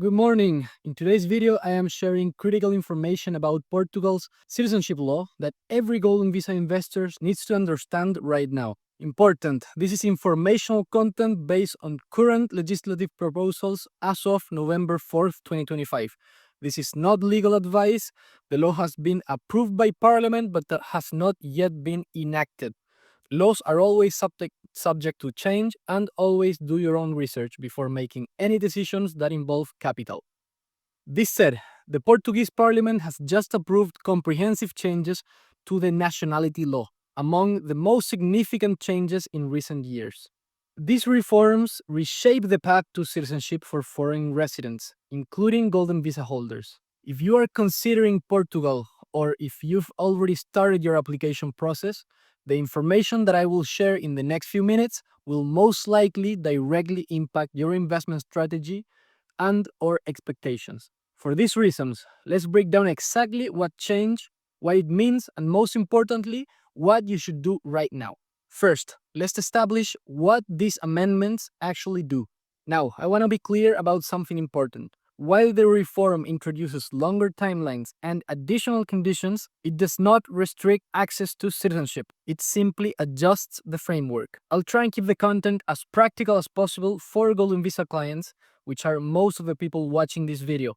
Good morning. In today's video, I am sharing critical information about Portugal's citizenship law that every golden visa investor needs to understand right now. Important. This is informational content based on current legislative proposals as of November 4th, 2025. This is not legal advice. The law has been approved by Parliament but that has not yet been enacted. Laws are always subject to change, and always do your own research before making any decisions that involve capital. This said, the Portuguese parliament has just approved comprehensive changes to the nationality law, among the most significant changes in recent years. These reforms reshape the path to citizenship for foreign residents, including golden visa holders. If you are considering Portugal or if you've already started your application process, the information that I will share in the next few minutes will most likely directly impact your investment strategy and/or expectations. For these reasons, let's break down exactly what changed, what it means, and most importantly, what you should do right now. First, let's establish what these amendments actually do. Now, I want to be clear about something important. While the reform introduces longer timelines and additional conditions, it does not restrict access to citizenship. It simply adjusts the framework. I'll try and keep the content as practical as possible for Golden Visa clients, which are most of the people watching this video.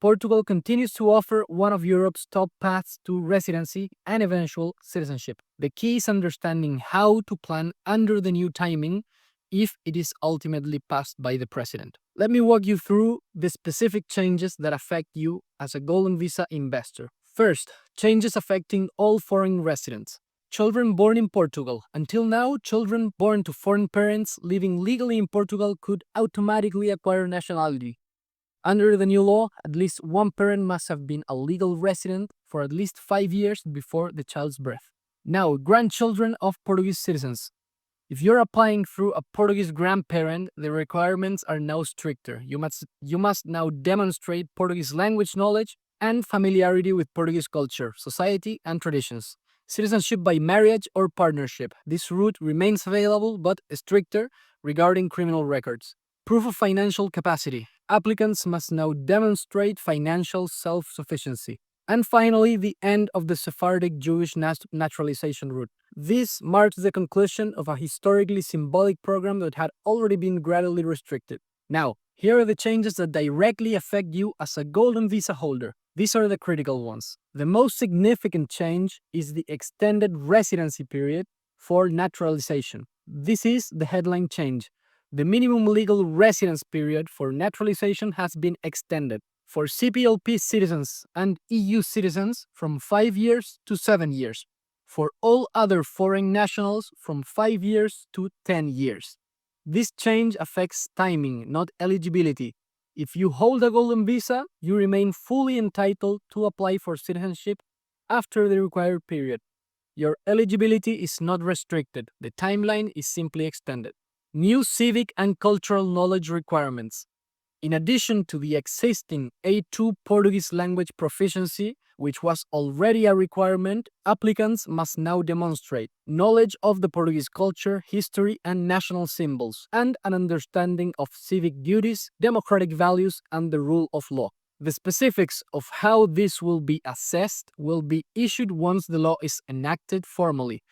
Portugal continues to offer one of Europe's top paths to residency and eventual citizenship. The key is understanding how to plan under the new timing if it is ultimately passed by the president. Let me walk you through the specific changes that affect you as a Golden Visa investor. First, changes affecting all foreign residents. Children born in Portugal. Until now, children born to foreign parents living legally in Portugal could automatically acquire nationality. Under the new law, at least one parent must have been a legal resident for at least 5 years before the child's birth. Now, grandchildren of Portuguese citizens. If you're applying through a Portuguese grandparent, the requirements are now stricter. You must now demonstrate Portuguese language knowledge and familiarity with Portuguese culture, society, and traditions. Citizenship by marriage or partnership. This route remains available but stricter regarding criminal records. Proof of financial capacity. Applicants must now demonstrate financial self-sufficiency. And finally, the end of the Sephardic Jewish naturalization route. This marks the conclusion of a historically symbolic program that had already been gradually restricted. Now, here are the changes that directly affect you as a Golden Visa holder. These are the critical ones. The most significant change is the extended residency period for naturalization. This is the headline change. The minimum legal residence period for naturalization has been extended for CPLP citizens and EU citizens from 5 years to 7 years. For all other foreign nationals from 5 years to 10 years. This change affects timing, not eligibility. If you hold a Golden Visa, you remain fully entitled to apply for citizenship after the required period. Your eligibility is not restricted. The timeline is simply extended. New civic and cultural knowledge requirements. In addition to the existing A2 Portuguese language proficiency, which was already a requirement, applicants must now demonstrate knowledge of the Portuguese culture, history, and national symbols, and an understanding of civic duties, democratic values, and the rule of law. The specifics of how this will be assessed will be issued once the law is enacted formally.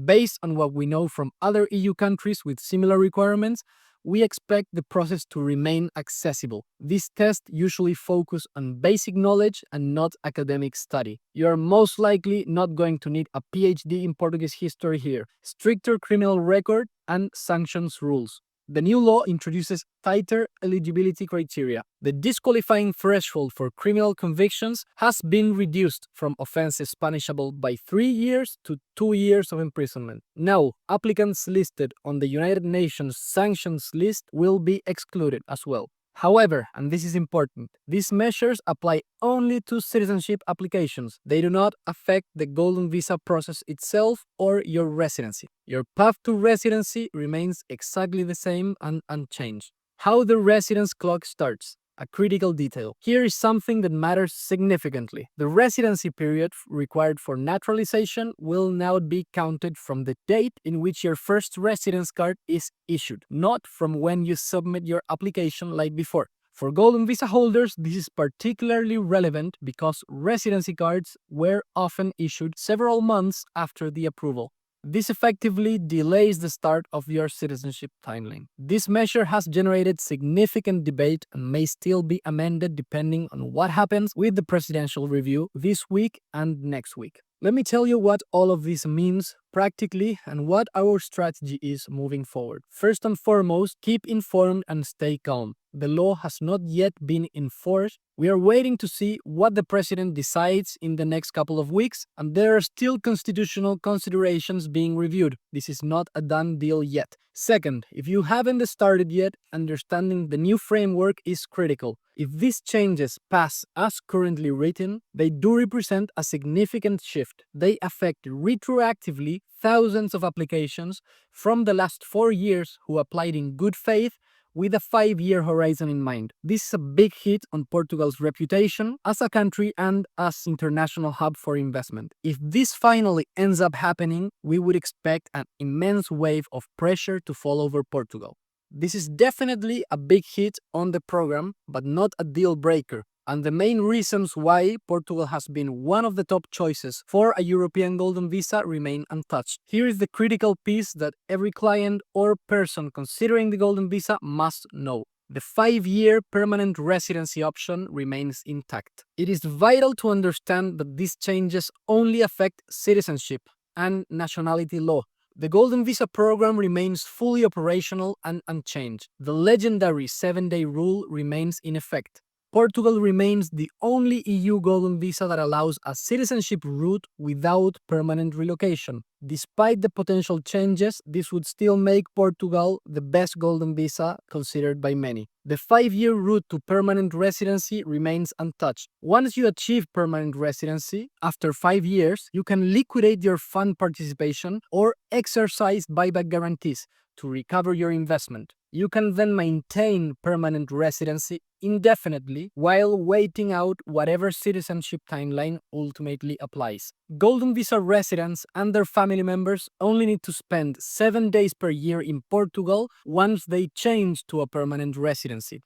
Based on what we know from other EU countries with similar requirements, we expect the process to remain accessible. These tests usually focus on basic knowledge and not academic study. You are most likely not going to need a PhD in Portuguese history here. Stricter criminal record and sanctions rules. The new law introduces tighter eligibility criteria. The disqualifying threshold for criminal convictions has been reduced from offenses punishable by 3 years to 2 years of imprisonment. Now, applicants listed on the United Nations sanctions list will be excluded as well. However, and this is important, these measures apply only to citizenship applications. They do not affect the Golden Visa process itself or your residency. Your path to residency remains exactly the same and unchanged. How the residence clock starts. A critical detail. Here is something that matters significantly. The residency period required for naturalization will now be counted from the date in which your first residence card is issued, not from when you submit your application like before. For Golden Visa holders, this is particularly relevant because residency cards were often issued several months after the approval. This effectively delays the start of your citizenship timeline. This measure has generated significant debate and may still be amended depending on what happens with the presidential review this week and next week. Let me tell you what all of this means practically and what our strategy is moving forward. First and foremost, keep informed and stay calm. The law has not yet been enforced. We are waiting to see what the president decides in the next couple of weeks, and there are still constitutional considerations being reviewed. This is not a done deal yet. Second, if you haven't started yet, understanding the new framework is critical. If these changes pass as currently written, they do represent a significant shift. They affect retroactively thousands of applications from the last 4 years who applied in good faith with a 5-year horizon in mind. This is a big hit on Portugal's reputation as a country and as international hub for investment. If this finally ends up happening, we would expect an immense wave of pressure to fall over Portugal. This is definitely a big hit on the program, but not a deal breaker, and the main reasons why Portugal has been one of the top choices for a European Golden Visa remain untouched. Here is the critical piece that every client or person considering the Golden Visa must know. The 5-year permanent residency option remains intact. It is vital to understand that these changes only affect citizenship and nationality law. The Golden Visa program remains fully operational and unchanged. The legendary 7-day rule remains in effect. Portugal remains the only EU Golden Visa that allows a citizenship route without permanent relocation. Despite the potential changes, this would still make Portugal the best Golden Visa considered by many. The 5-year route to permanent residency remains untouched. Once you achieve permanent residency, after 5 years, you can liquidate your fund participation or exercise buyback guarantees to recover your investment. You can then maintain permanent residency indefinitely while waiting out whatever citizenship timeline ultimately applies. Golden Visa residents and their family members only need to spend 7 days per year in Portugal once they change to a permanent residency.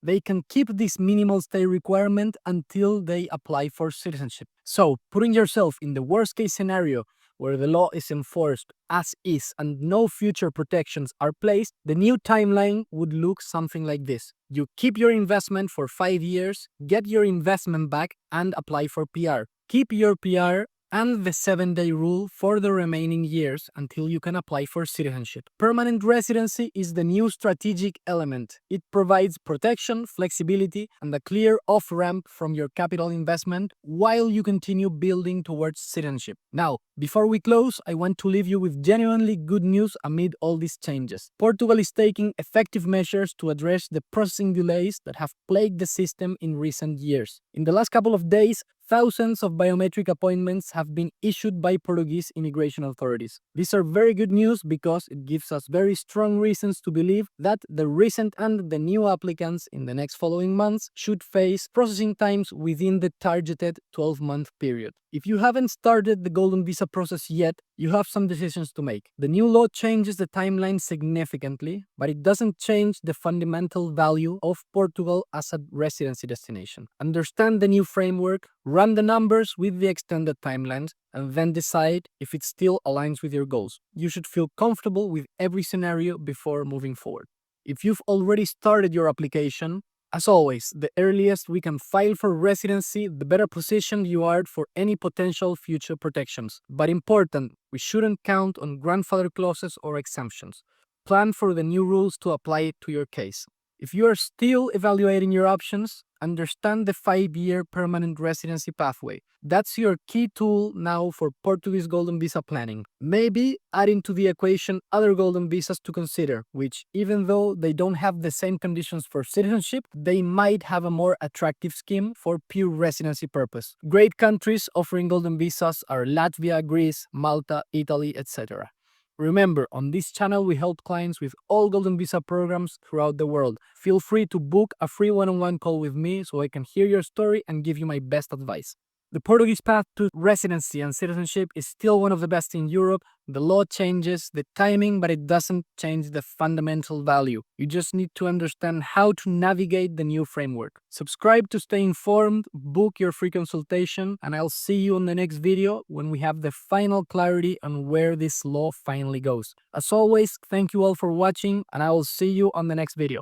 They can keep this minimal stay requirement until they apply for citizenship. So, putting yourself in the worst case scenario where the law is enforced as is and no future protections are placed, the new timeline would look something like this. You keep your investment for 5 years, get your investment back, and apply for PR. Keep your PR and the 7-day rule for the remaining years until you can apply for citizenship. Permanent residency is the new strategic element. It provides protection, flexibility, and a clear off-ramp from your capital investment while you continue building towards citizenship. Now, before we close, I want to leave you with genuinely good news amid all these changes. Portugal is taking effective measures to address the processing delays that have plagued the system in recent years. In the last couple of days, thousands of biometric appointments have been issued by Portuguese immigration authorities. These are very good news because it gives us very strong reasons to believe that the recent and the new applicants in the next following months should face processing times within the targeted 12-month period. If you haven't started the Golden Visa process yet, you have some decisions to make. The new law changes the timeline significantly, but it doesn't change the fundamental value of Portugal as a residency destination. Understand the new framework, run the numbers with the extended timelines, and then decide if it still aligns with your goals. You should feel comfortable with every scenario before moving forward. If you've already started your application, as always, the earliest we can file for residency, the better positioned you are for any potential future protections. But important, we shouldn't count on grandfather clauses or exemptions. Plan for the new rules to apply to your case. If you are still evaluating your options, understand the 5-year permanent residency pathway. That's your key tool now for Portuguese Golden Visa planning. Maybe adding to the equation other Golden Visas to consider, which even though they don't have the same conditions for citizenship, they might have a more attractive scheme for pure residency purpose. Great countries offering Golden Visas are Latvia, Greece, Malta, Italy, etc. Remember, on this channel we help clients with all Golden Visa programs throughout the world. Feel free to book a free one-on-one call with me so I can hear your story and give you my best advice. The Portuguese path to residency and citizenship is still one of the best in Europe. The law changes the timing, but it doesn't change the fundamental value. You just need to understand how to navigate the new framework. Subscribe to stay informed, book your free consultation, and I'll see you on the next video when we have the final clarity on where this law finally goes. As always, thank you all for watching, and I will see you on the next video.